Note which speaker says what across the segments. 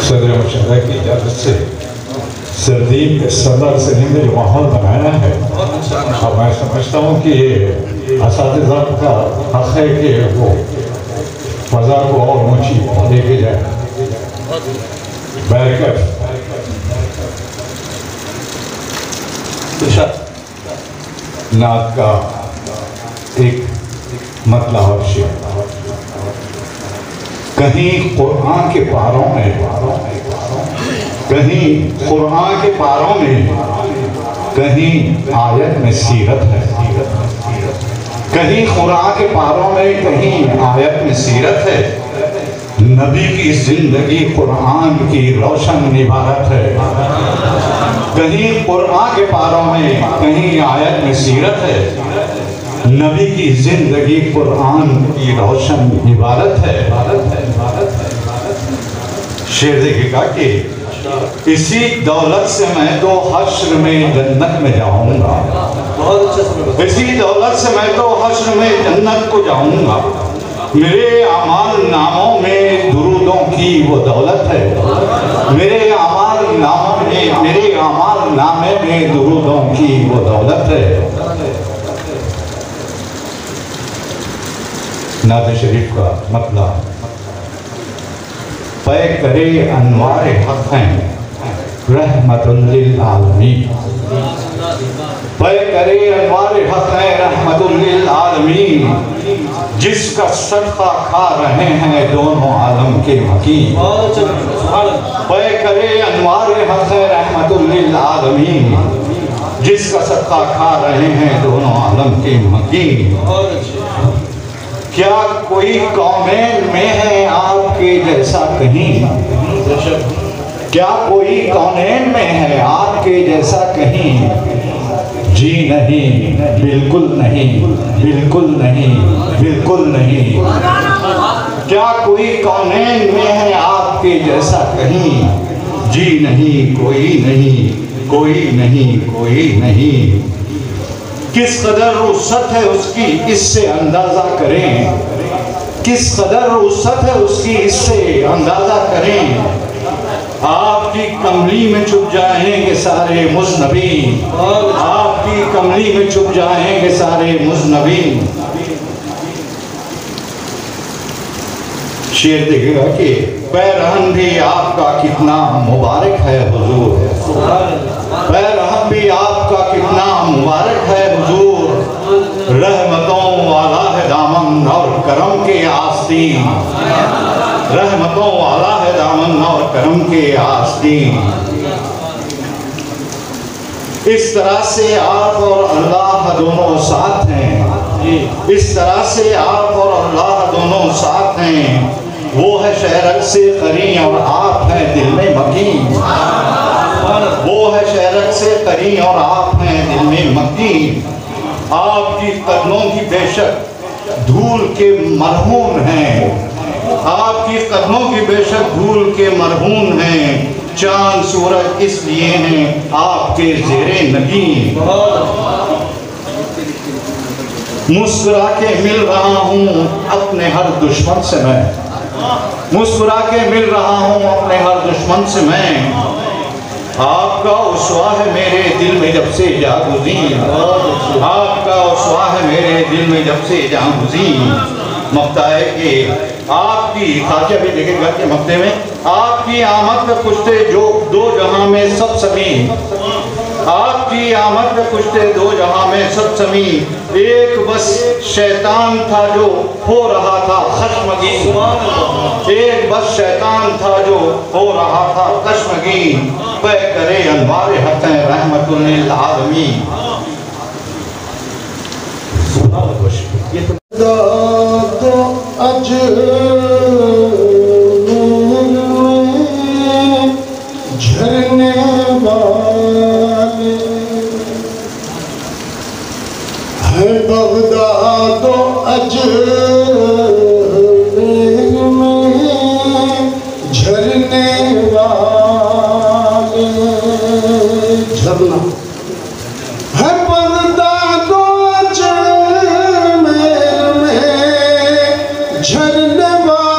Speaker 1: सदर मुशर्रफ की इजाज़त से सर्दी के सदर से जो माहौल बनाया है, और मैं समझता हूँ कि ये असातिज़ा का हक़ है कि वो फ़ज़ा को और ऊँची लेके जाए। बैरकत नात का एक मतला और शेर, कहीं कुरान के पारों में, कहीं कुरान के पारों में, कहीं आयत में सीरत है। कहीं कुरान के पारों में, कहीं आयत में सीरत है। नबी की जिंदगी कुरान की रोशन इबारत है। कहीं कुरान के पारों में, कहीं आयत में सीरत है। नबी की जिंदगी कुरान की रोशन इबारत है। शेर देखिएगा कि इसी दौलत से मैं तो हश्र में जन्नत में जाऊंगा। इसी दौलत से मैं तो हश्र में जन्नत को जाऊंगा। मेरे अमाल नामों में दुरूदों की वो दौलत है। मेरे अमाल नामों में, मेरे अमाल नामे में दुरूदों की वो दौलत है। नात शरीफ का मतलब पै करे अनवार हक़ हैं रहमतुल लिल आलमीन। पै करे अनवार हक़ हैं रहमतुल लिल आलमीन, जिसका सदका खा रहे हैं दोनों आलम के हकीम। पै करे अनवार हक़ हैं रहमतुल लिल आलमीन, जिसका सदका खा रहे हैं दोनों आलम के हकीम। क्या कोई कौनैन में है आपके जैसा कहीं? क्या कोई कौनैन में है आपके जैसा कहीं? जी नहीं, बिल्कुल नहीं, बिल्कुल नहीं, बिल्कुल नहीं। क्या कोई कौनैन में है आपके जैसा कहीं? जी नहीं, कोई नहीं, कोई नहीं, कोई नहीं। किस कदर रुख़्सत है उसकी, इससे अंदाज़ा करें। किस कदर रुख़्सत है उसकी, इससे अंदाज़ा करें। आपकी कमली में छुप जाएंगे सारे मुज़नबीन। आपकी कमली में छुप जाएंगे सारे मुज़नबीन। शेर देखिएगा कि पैरहन भी आपका कितना मुबारक है हुजूर। पैरहन भी आपका कितना मुबारक है हुजूर। रहमतों वाला है दामन और करम के आस्तीन। रहमतों वाला है दामन और करम के आस्तीन। इस तरह से आप और अल्लाह दोनों साथ हैं। इस तरह से आप और अल्लाह दोनों साथ हैं। वो है शहरत से करीं और आप हैं दिल में मकीन। वो है शहरत से करीं और आप हैं दिल में मकीन। आपकी कदमों की बेशक धूल के मरहून हैं। आपकी कदमों की बेशक धूल के मरहून हैं। चांद सूरज इसलिए हैं आपके ज़ेरे नगीन। मुस्कुरा के मिल रहा हूँ अपने हर दुश्मन से मैं। मुस्कुरा के मिल रहा हूँ अपने हर दुश्मन से मैं। आपका उसवा है मेरे दिल में जब से जागुज़ी। आपका उसवा है मेरे दिल में जब से जागुज़ी। मक्ता है कि आपकी खासियत भी देखेगा कि मक्ते में आपकी आमद पे कुश्ते जो दो जहां में सब समी। आपकी आमद पे कुश्ते दो जहां में सब समी। एक बस शैतान था जो हो रहा था खश्मगीन। एक बस शैतान था जो हो रहा था खश्मगीन। पै करे अनवार हक़ हैं रहमतुल लिल आलमीन।
Speaker 2: अज झरने वाले है बगदाद अज में झरने वाले। झरना है बगदाद अज में झरने वाले।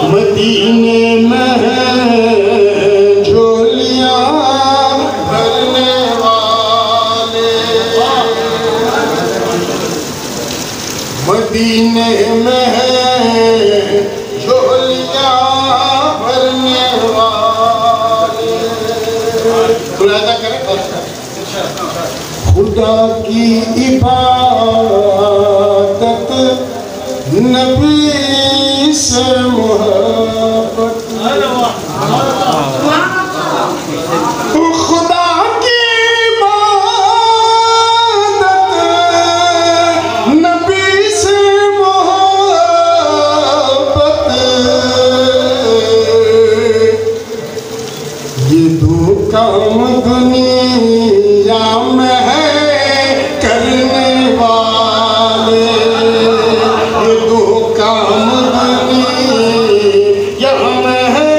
Speaker 2: मदीने में झोलियां भरने वाले, मदीने में झोलियां भरने वाले। मुलाजा करें खुदा की इबादत नबी से मोहब्बत, खुदा की इबादत नबी से मोहब्बत, ये दो काम दुनिया में है करने वाले, ये दो काम दुनिया में है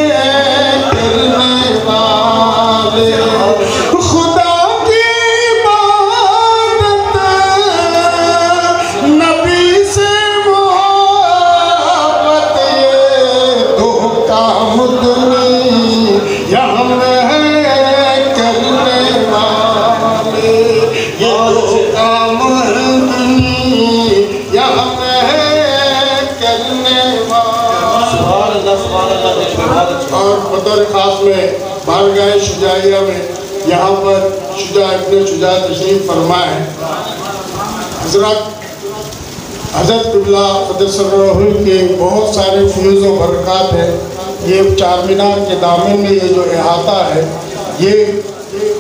Speaker 2: करने वाले। खुदा की इबादत नबी से मोहब्बत, ये दो काम दुनिया में है करने वाले, ये दो काम दुनिया में है करने वाले। और बतौर खास में बारगाह शुजाइया में यहाँ पर शुजा इब्ने शुजा तशरीफ फरमा है। हज़रत क़िबला क़द्दसल्लल्लाहु के बहुत सारे फ्यूज़ व बरक़ात हैं। ये चार मीनार के दामन में ये जो अहाता है, ये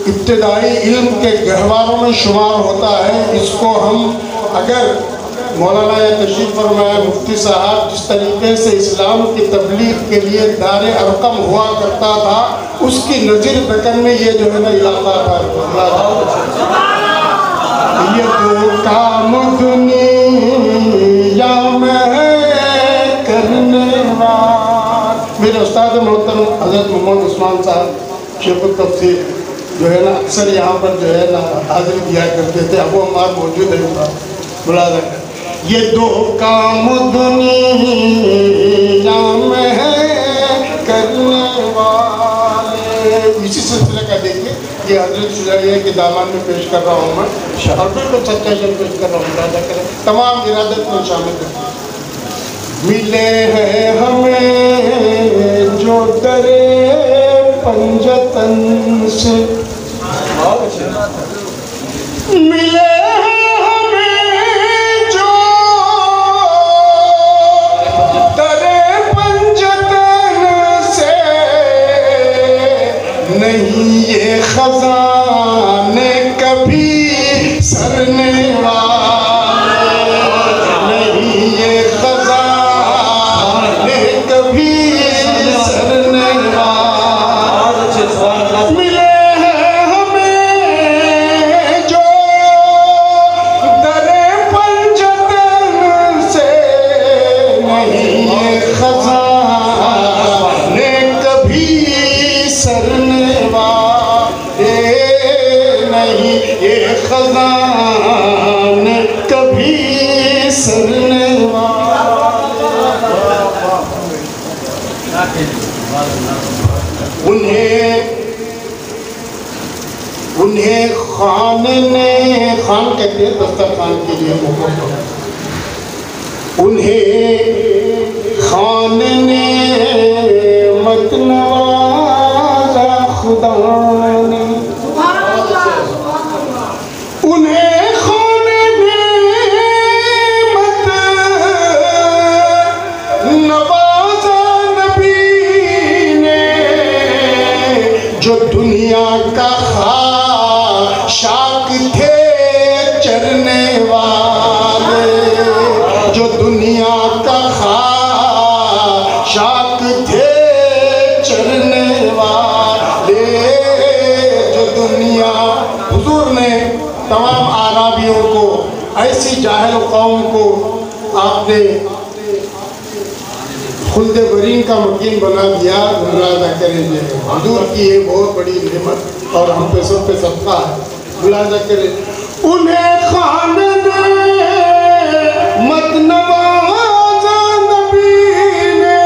Speaker 2: इब्तिदाई इल्म के गहवारों में शुमार होता है। इसको हम अगर मौलाना या तशरीफ़ फरमाया मुफ्ती साहब जिस तरीके से इस्लाम की तबलीग के लिए दारे अरकम हुआ करता था, उसकी नज़ीर दक्कन में ये जो है ना इलाका था। ये दो काम दुनिया में करने वाले। मेरे उस्ताद मोहतरम हज़रत मोहम्मद उस्मान साहब शेख तफसीर जो है ना अक्सर यहाँ पर जो है ना हाजिर दिया करते थे। अब वो हमारे मौजूद है, मुलाज़ा कर। ये दो काम दुनिया में है करने वाले। इसी सिलसिले का देखिए ये हज़रत शुजाइया के दामन में पेश कर रहा हूँ मैं, और बिल्कुल सच्चा शेर पेश कर रहा हूँ। मुलाज़ा करें, तमाम इरादत में शामिल है। मिले हैं हमें जो दरे पंजतन से, मिले हैं हमें जो दरे पंजतन से, नहीं ये खजाने कभी सरने वाले, नहीं ये खजाने कभी सरने वाले। मिले हैं हमें जो दरे पंजतन से, नहीं ये खजाने कभी सरने वाले, नहीं ये खजाने कभी सरने वाले। उन्हें खान ने, खान कहते हैं दस्तरखान के लिए, उन्हें खान ने मत नवाजा खुदा ने, उन्हें खान ने मत नवाजा नबी ने, जो दुनिया का शाक थे चरने वाले, जो दुनिया का शाक थे चरने वाले, जो दुनिया। हुजूर ने तमाम आराबियों को, ऐसी जाहिल कौम को आपने खुल्द बरीन का मकीन बना दिया। मुलाजा करेंगे हुजूर की ये बहुत बड़ी नेमत और हम पे सब पे सबका है। मुलाजा करें, उन्हें खान ने मत नवाजा नबी ने,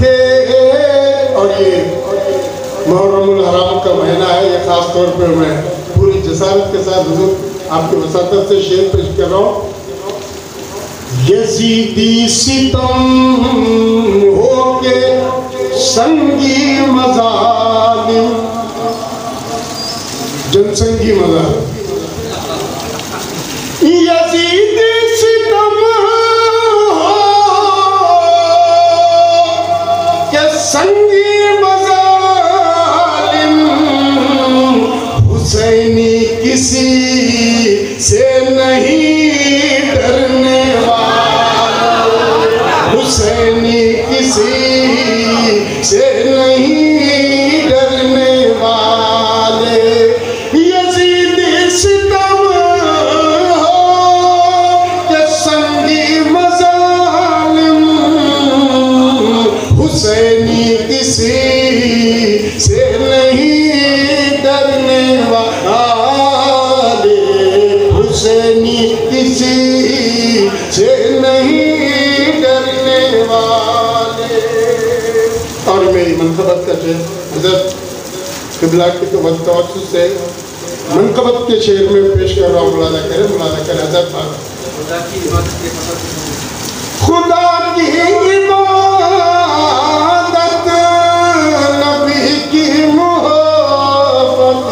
Speaker 2: थे। और ये मुहर्रमुल हराम का महीना है, ये खास तौर पे मैं पूरी जसारत के साथ हुजूर आपके वसातत से शेर पेश कर रहा हूँ। यजीदी सितम होके संगी मजालिम, जनसंगी मजालिम, यजीदी सितम हो के संगी मजालिम, हुसैनी किसी से नहीं डरने वाला, हुसैनी किसी से नहीं डरने वाले, यजीदी सितम हो के संगी मजालिम, हुसैनी किसी से नहीं डरने वाले, हुसैनी किसी से नहीं डरने वाले। और मेरी मनकबत का शेर हज़रत क़िबला की तवज्जुह से मनकबत के शेर में पेश कर रहा हूँ। मुलाज़ा करें हज़रत खुदा की इबादत, नबी की मोहब्बत,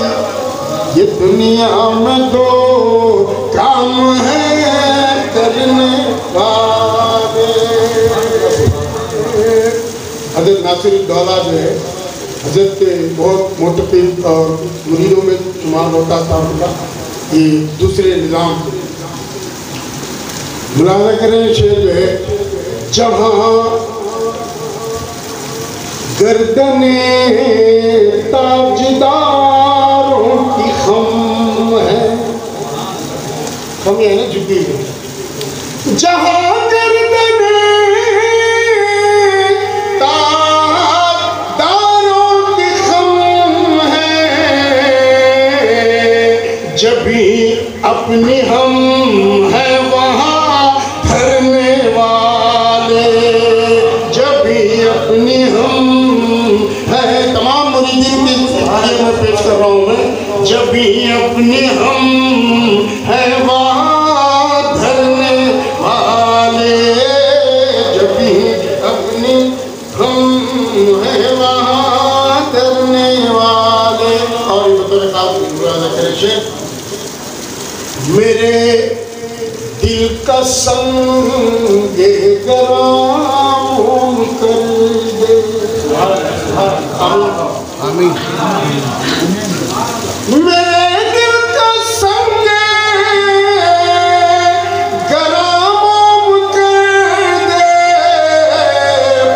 Speaker 2: ये दुनिया में दो काम है करने वाले। हज़रत नासिरुद्दौला जो है हज़रत के बहुत मोतक़िद और मुरीदों में शुमार होता था उनका, ये दूसरे निज़ाम। मुलाज़ा करें शेर जो है, जहाँ गर्दने ताजदारों की खम है, खम है ना झुकी है, जहाँ गर्दने ताजदारों की खम है, जब भी अपनी हम है वहाँ धरने वाले, जब भी अपनी हम है, तमाम मुरीदीन की हालिया में पेश कर रहा हूँ मैं, जब भी अपनी हम है वहाँ धरने वाले, जब भी अपनी हम है वहाँ धरने वाले। और ये बतौर खास मुलाज़ा करें शेर, मेरे दिल का संगे गराम कर दे, आमीन। मेरे दिल का संगे गराम कर दे,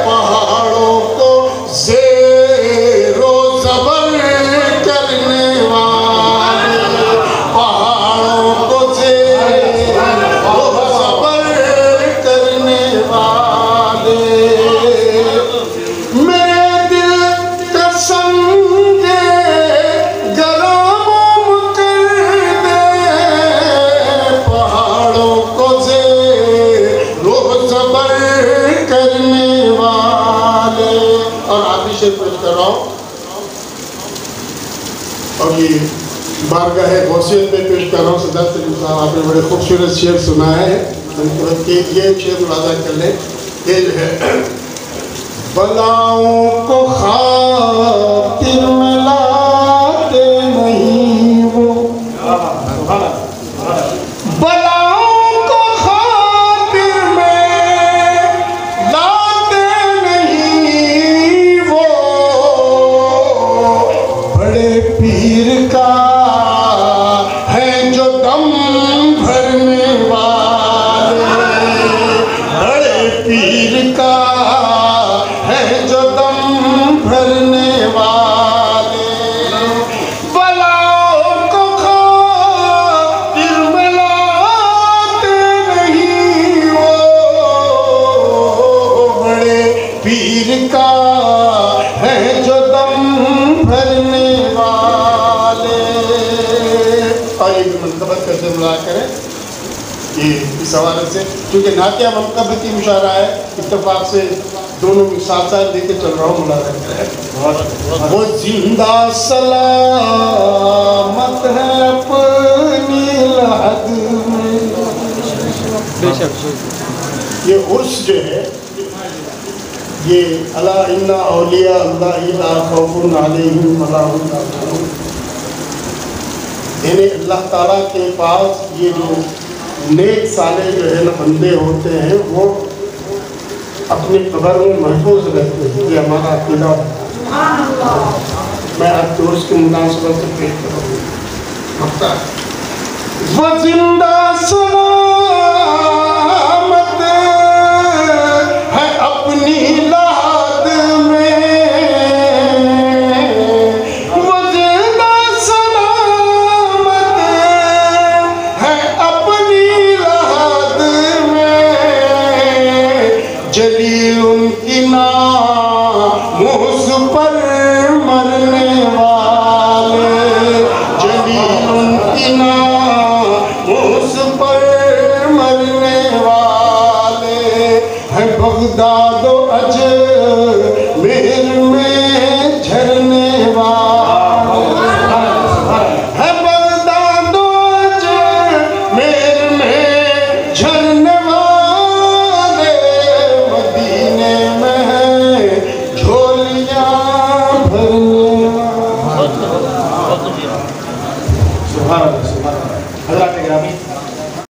Speaker 2: पहाड़ों को ज़ेरो ज़बर करने वाले, पहाड़ों को ज़ेरो ज़बर करने वाले, मेरे दिल का संगे गराम कर दे, पहाड़ों को ज़ेरो ज़बर करने वाले। और आखिरी शेर पेश कर रहा हूँ, और ये बारगाह गौसियत में पेश कर रहा हूँ। सदा सलीम साहब आपने बड़े खूबसूरत शेर सुना है, ये शेर मुलाज़ा कर लें। ये जो है, बलाओं को खातिर में लाते नहीं वो, बलाओं को खातिर में लाते नहीं वो, बड़े पीर का है जो दम भरने वाले, बड़े पीर का है जो दम भरने वाले, बलाओं को खातिर में लाते नहीं वो, बड़े पीर का है जो दम भरने वाले। और ये मनकबत कैसे बुला करें ये इस हवाले से, क्योंकि नातिया मनकबत की मुशारा है, इत्तफाक से दोनों के साथ साथ लेके चल रहा हूँ, मुला रहता है। वो जिंदा सलामत है अपनी लहद में। ये उर्स जो है ये अला इन्ना औलिया अल्लाह ला खौफुन अलैहिम वला हुम यहज़नून। यानी अल्लाह ताला के पास ये जो नेक साले जो है ना बंदे होते हैं वो अपनी कब्र में महफूज रहते हैं। ये हमारा अक़ीदा है। मैं आज दोस्त की मुनासिबत से पेश करूँगा। वो जिंदा सलामत है अपनी लाद में, वो जिंदा सलामत है अपनी लाद में। जलील उनकी नामोस पर मरने वाले, जलील उनकी नामोस पर मरने वाले हैं। बगदाद अजमेर में